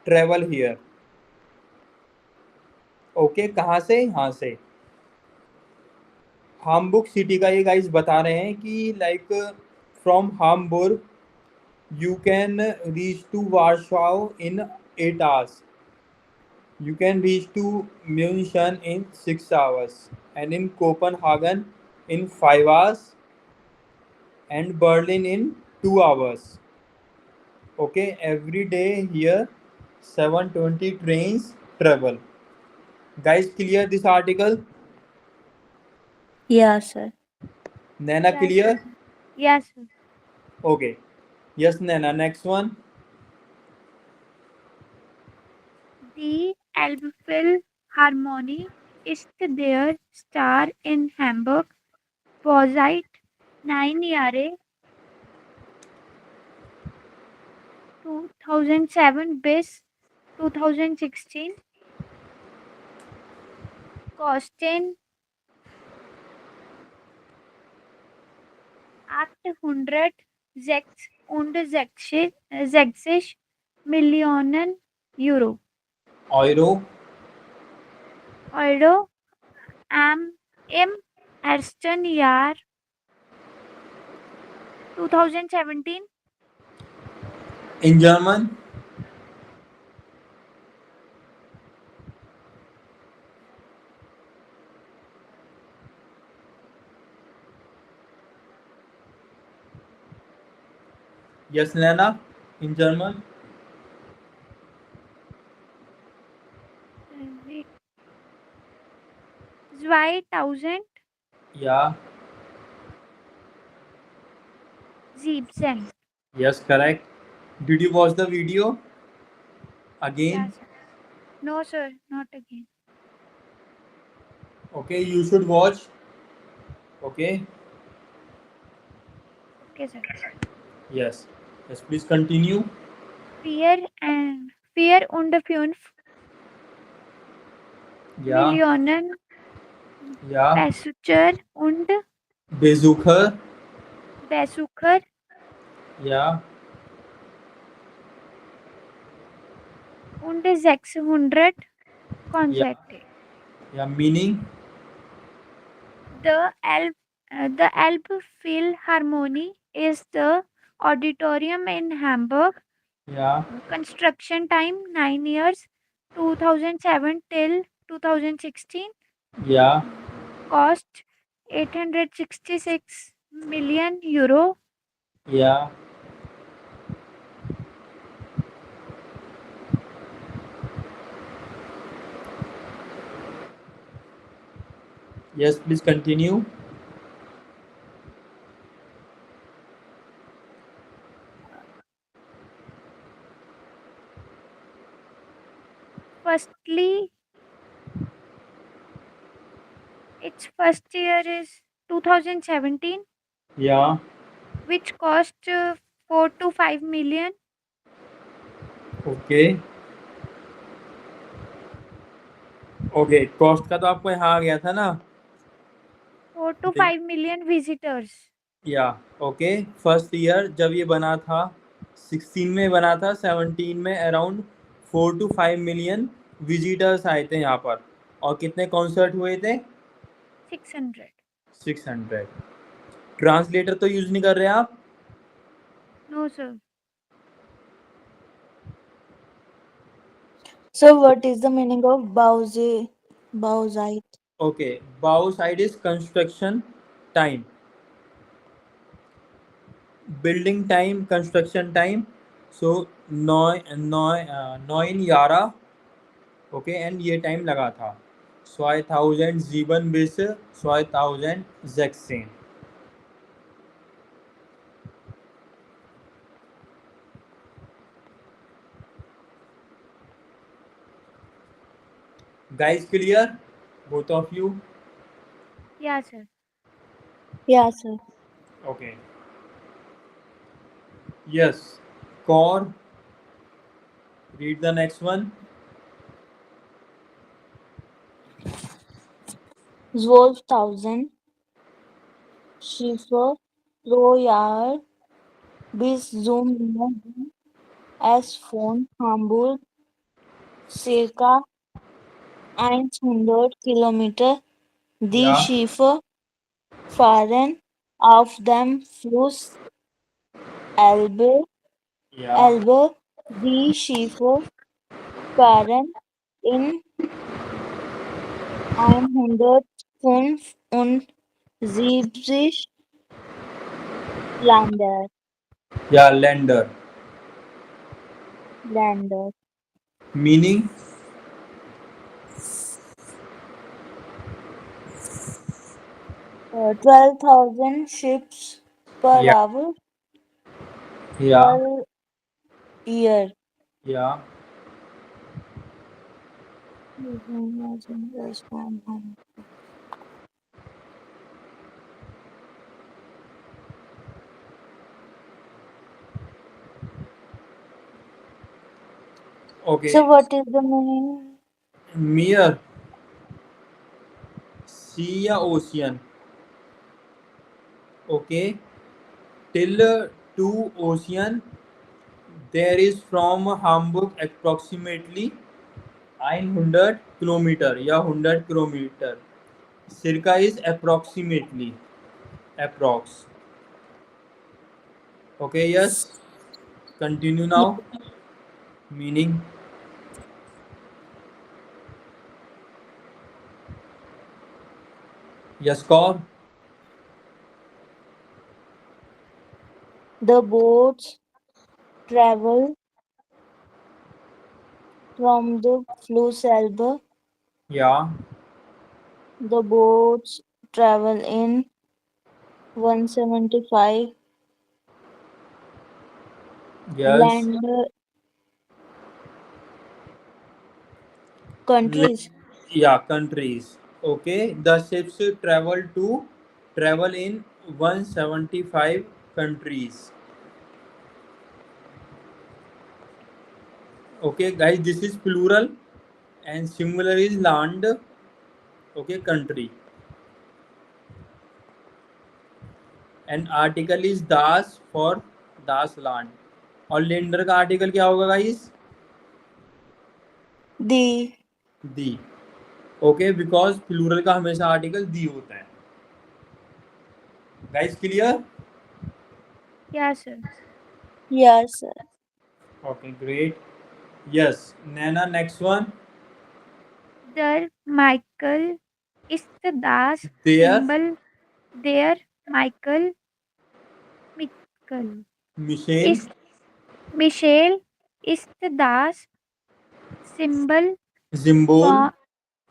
S2: travel here. Okay कहाँ से यहाँ से हामबुर्ग city का ये guys बता रहे हैं कि like from Hamburg you can reach to Warsaw in 8 hours. You can reach to München in 6 hours and in Copenhagen in 5 hours and Berlin in 2 hours. Okay, every day here 720 trains travel. Guys, clear this article?
S3: Yeah, sir.
S2: Nana,
S1: Yes,
S2: clear?
S1: sir. Yes, sir.
S2: Okay. Yes, Nana. Next one.
S1: Die Elbphilharmonie ist der Star in Hamburg war seit 9 Jahre 2007 bis 2016 kosten 866 Millionen Euro.
S2: Euro.
S1: Euro im ersten Jahr 2017
S2: In German? Yes, Lena. In German?
S1: 2017.
S2: Yeah. Yes, correct. Did you watch the video again?
S1: Yes, sir. No, sir, not again.
S2: Okay, you should watch. Okay.
S1: Okay, sir.
S2: Yes. Yes, please continue.
S1: Vier und fünf
S2: Yeah.
S1: Millionen
S2: Yeah.
S1: Besucher und
S2: Besucher.
S1: Besucher
S2: Yeah.
S1: und 600 Konzerte.
S2: Yeah. Meaning?
S1: The Elbphilharmonie is the auditorium in Hamburg.
S2: Yeah.
S1: Construction time 9 years, 2007 till 2016.
S2: Yeah.
S1: Cost 866 million euro.
S2: Yeah. Yes, please continue.
S1: Firstly, its first year is 2017,
S2: Yeah.
S1: which cost 4 to 5 million.
S2: Okay. Okay cost का तो आपको यहाँ आ गया था ना
S1: 4 to 5 million visitors.
S2: या okay first year जब ये बना था 16 में बना था 17 में अराउंड 4 to 5 मिलियन विजिटर्स आए थे यहाँ पर और कितने कॉन्सर्ट हुए थे
S1: 600.
S2: 600 ट्रांसलेटर तो यूज नहीं कर रहे आप
S1: No, sir.
S3: So what is the meaning of Bauzite?
S2: Okay बाउ साइड is construction time building time construction time so 9 okay and ये टाइम लगा था 2007 bis 2016 guys clear both of you
S1: Yeah, sir.
S3: Yeah, sir.
S2: okay yes core read the next one
S3: 12,000 Schiffer pro Jahr bis zum Norden es von Hamburg circa 100 Kilometer. Die
S2: Yeah.
S3: Schiffe fahren auf dem Fluss Elbe.
S2: yeah
S3: Die Schiffe fahren in 175 Länder.
S2: yeah lender meaning
S3: 12,000 ships per
S2: Yeah.
S3: hour
S2: yeah
S3: per year.
S2: yeah okay
S3: So what is the meaning?
S2: mere sea या ocean okay till to ocean there is from Hamburg approximately 900 kilometer या 100 kilometer circa is approximately approx okay yes Continue now. Meaning. Yes, Kaur.
S3: The boats travel from the Flusselbe.
S2: Yeah.
S3: The boats travel in 175
S2: Yes.
S3: land countries.
S2: Yeah, countries. Okay. The ships travel in 175 countries. Okay, guys, this is plural and singular is land. Okay, country. And article is das for das land. और लेंडर का article क्या होगा guys?
S3: The
S2: दी. Okay, because plural का हमेशा article दी होता है. Guys clear?
S1: Yeah, sir.
S3: yes, sir.
S2: Okay, great. Yes, Nana, next one.
S1: Der Michael ist das
S2: There,
S1: Symbol. Der Michael
S2: Michelle,
S1: ist Michelle ist das Symbol
S2: Zimbol,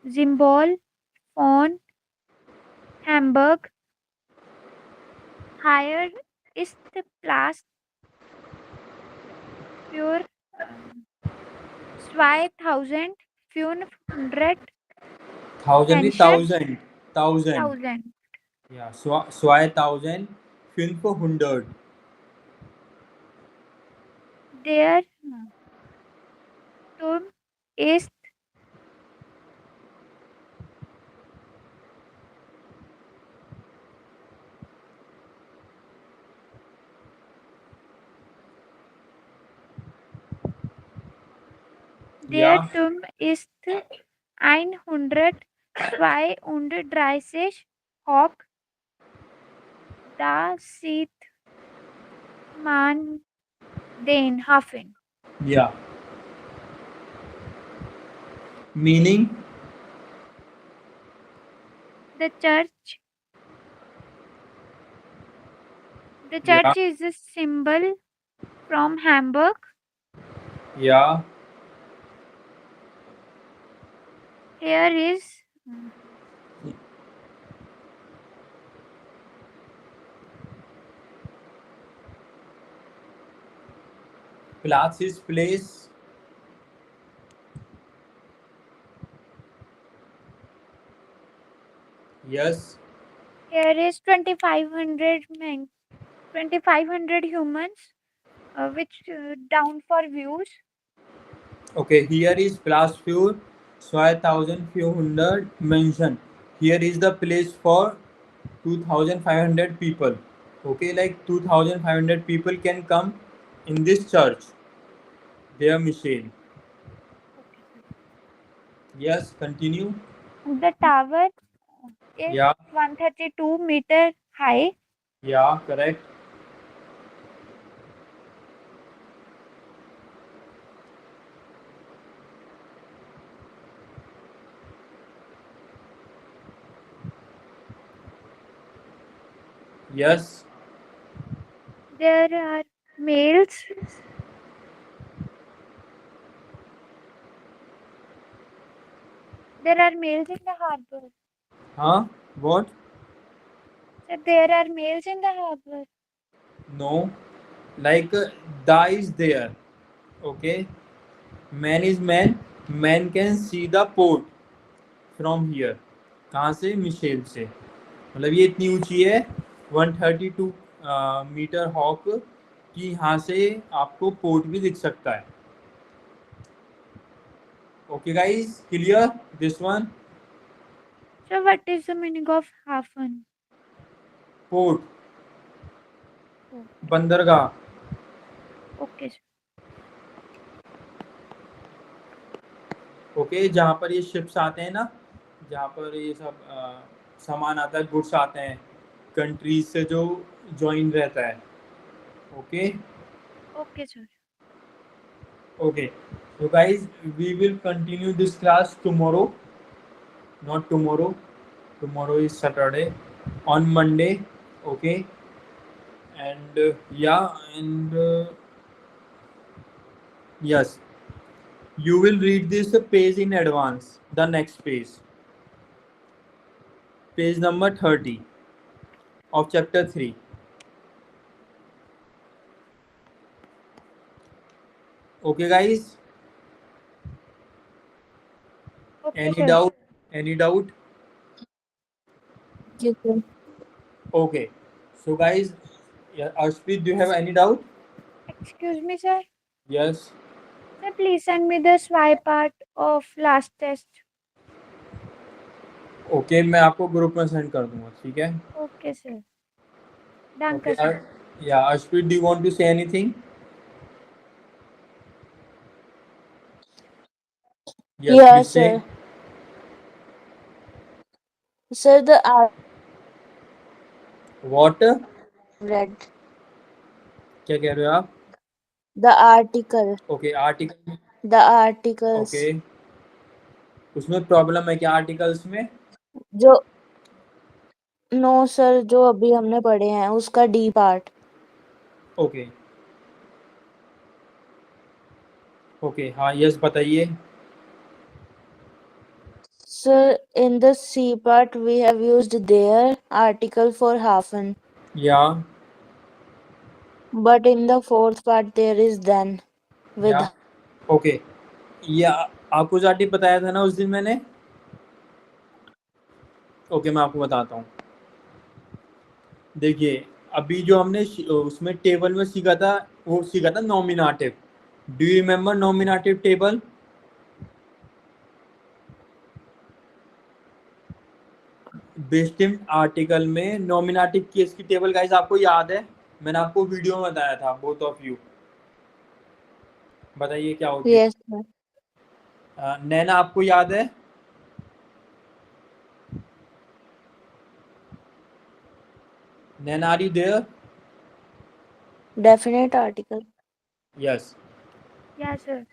S1: Symbol von Hamburg. Hier ist Platz für 2500
S2: thousand,
S1: Menschen.
S2: thousand. Yeah, 2500.
S1: Der Turm ist Der
S2: Yeah,
S1: Turm ist 132 hoch. Da sieht man den Hafen.
S2: yeah. Meaning,
S1: The church
S2: yeah,
S1: is a symbol from Hamburg.
S2: yeah.
S1: Here is
S2: Platz is place. Yes.
S1: here is 2500 humans which down for views.
S2: Okay, here is Platz für 2500 mentioned. Here is the place for 2500 people. Okay, like 2500 people can come in this church. There, Michelle.
S1: Okay, sir.
S2: Yes, continue.
S1: The tower is
S2: Yeah,
S1: 132 meter high.
S2: yeah, correct. Yes,
S1: There are males. There are males in the harbor.
S2: huh? What?
S1: So there are males in the harbor.
S2: No, like da is there. Okay, man is man. Man can see the port from here. कहाँ से? Michel से. मतलब ये इतनी ऊंची है 132 metre hoc कि यहाँ से आपको पोर्ट भी दिख सकता है. Okay guys, clear this one?
S1: So what is the meaning of hafen?
S2: Port,
S1: Oh,
S2: बंदरगाह.
S1: okay, sir.
S2: ओके, जहाँ पर ये शिप्स आते हैं ना, जहाँ पर ये सब सामान आता है, गुड्स आते हैं कंट्रीज से जो ज्वाइन रहता है. Okay
S1: Okay, sir.
S2: Okay, so guys, we will continue this class tomorrow. Not tomorrow. Tomorrow is Saturday. On Monday. Okay. And yeah, and yes, you will read this page in advance. The next page. Page number 30 of chapter 3. Okay, guys.
S1: Okay,
S2: Any
S1: sir.
S2: doubt? Any doubt?
S3: Yes, sir.
S2: Okay. So, guys, yeah, Arshpreet, do you have any doubt?
S1: Excuse me, sir.
S2: Yes.
S1: Sir, please send me the SWI part of last test.
S2: Okay, मैं आपको group में send कर दूंगा, ठीक है?
S1: Okay, sir. Danke,
S2: Okay.
S1: sir.
S2: Yeah, Arshpreet, do you want to say anything? Yes,
S3: Yeah,
S2: please say.
S3: sir. Sir, the
S2: What?
S3: read
S2: क्या कह रहे हो आप?
S3: the article.
S2: Okay, article.
S3: The articles.
S2: Okay. उसमें प्रॉब्लम है क्या आर्टिकल्स में?
S3: जो नो सर, जो अभी हमने पढ़े हैं उसका डी पार्ट.
S2: ओके. ओके, हाँ, यस बताइए.
S3: Sir, in the C part we have used their article for halfen,
S2: या
S3: but in the fourth part there is then with
S2: या ओके. या आपको जाटी बताया था ना उस दिन मैंने. ओके, मैं आपको बताता हूँ. देखिए, अभी जो हमने उसमें टेबल में सीखा था, वो सीखा था nominative. Do you remember nominative table? बेस्टिम आर्टिकल में नॉमिनेटिव केस की टेबल गाइस आपको याद है? मैंने आपको वीडियो में बताया था, बोथ ऑफ यू. बताइए क्या होती है.
S3: yes sir.
S2: नैना आपको याद है? Naina, are you there?
S3: Definite article.
S2: Yes.
S1: Yeah, sir.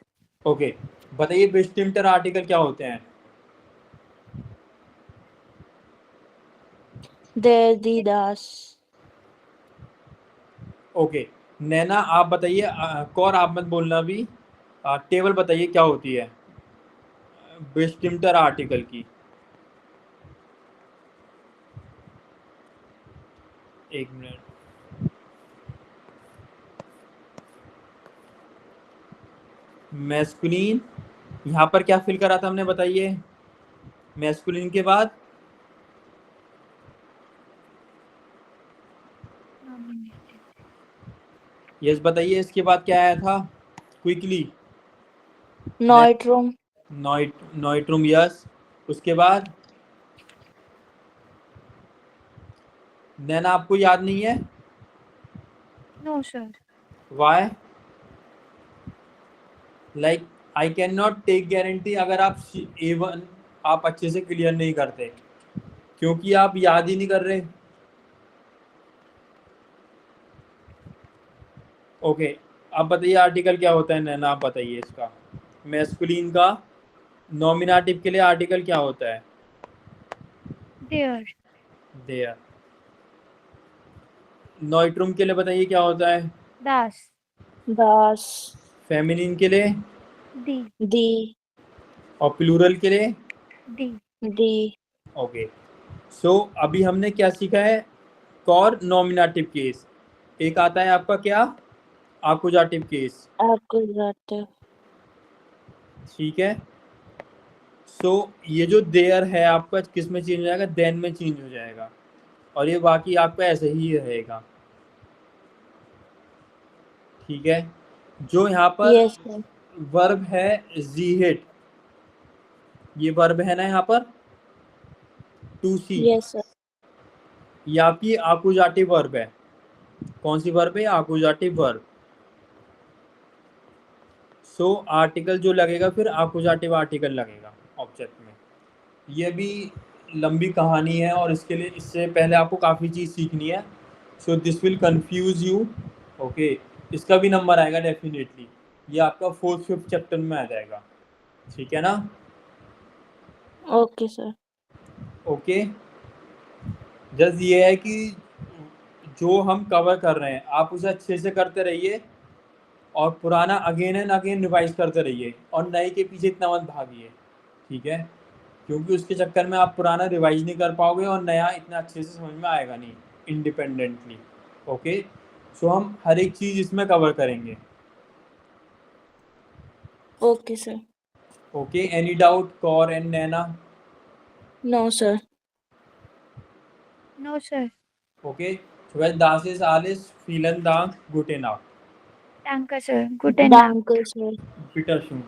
S2: Okay, बताइए बेस्टिम्टर आर्टिकल क्या होते हैं?
S3: There the das.
S2: Okay, Naina आप बताइए. कौर आप मत बोलना अभी. टेबल बताइए क्या होती है बेस्टिम्टर आर्टिकल की. एक मिनट. मैस्कुलिन. यहाँ पर क्या फिल करा था हमने, बताइए. मैस्कुलिन के बाद
S1: Nominative.
S2: यस बताइए. इसके बाद क्या आया था क्विकली?
S3: Neutrum.
S2: नॉइट्रूम. यस. उसके बाद नैना आपको याद नहीं है?
S1: No, sir.
S2: Why? Like I can not take guarantee अगर आप A1 आप अच्छे से क्लियर नहीं करते, क्योंकि आप याद ही नहीं कर रहे. ओके, अब बताइए आर्टिकल क्या होता है नैना, आप बताइए इसका. मैस्कुलिन का नॉमिनेटिव के लिए आर्टिकल क्या होता है?
S1: There.
S2: देयर. नॉइट्रूम के लिए बताइए क्या होता है?
S1: Das.
S3: Das.
S2: फेमिनिन के लिए?
S1: Die.
S3: The.
S2: और प्लूरल के लिए?
S1: Die.
S3: The.
S2: ओके. सो अभी हमने क्या सीखा है? कॉर नॉमिनेटिव केस. एक आता है आपका क्या? आकुजाटिव केस.
S3: Accusative.
S2: ठीक है. सो ये जो देयर है आपका किस में चेंज हो जाएगा? देन में चेंज हो जाएगा. और ये बाकी आपका ऐसे ही रहेगा. ठीक है. जो यहाँ पर
S3: Yes sir.
S2: वर्ब है जी हिट, ये वर्ब है ना यहाँ पर टू सी,
S3: Yes sir.
S2: ये आपकी आकुजाटिव वर्ब है. कौन सी वर्ब है? आकुजाटिव वर्ब. सो आर्टिकल जो लगेगा फिर आकुजाटिव आर्टिकल लगेगा ऑब्जेक्ट में. ये भी लंबी कहानी है और इसके लिए इससे पहले आपको काफ़ी चीज़ सीखनी है. So this will confuse you. Okay, इसका भी नंबर आएगा डेफिनेटली. ये आपका 4th 5th चैप्टर में आ जाएगा, ठीक है ना?
S3: Okay sir.
S2: ओके, जस्ट ये है कि जो हम कवर कर रहे हैं आप उसे अच्छे से करते रहिए और पुराना अगेन एंड अगेन रिवाइज करते रहिए और नए के पीछे इतना मत भागिए, ठीक है? क्योंकि उसके चक्कर में आप पुराना रिवाइज नहीं कर पाओगे और नया इतना अच्छे से समझ में आएगा नहीं इंडिपेंडेंटली। ओके, सो हम हर एक चीज इसमें कवर करेंगे।
S3: Okay sir.
S2: Okay, any doubt Kaur and Naina?
S3: No sir.
S1: No sir.
S2: Okay, well, das ist alles. Vielen Dank. Gute Nacht.
S1: Danke sir. Gute Nacht.
S3: Danke sir.
S2: Bitteschön.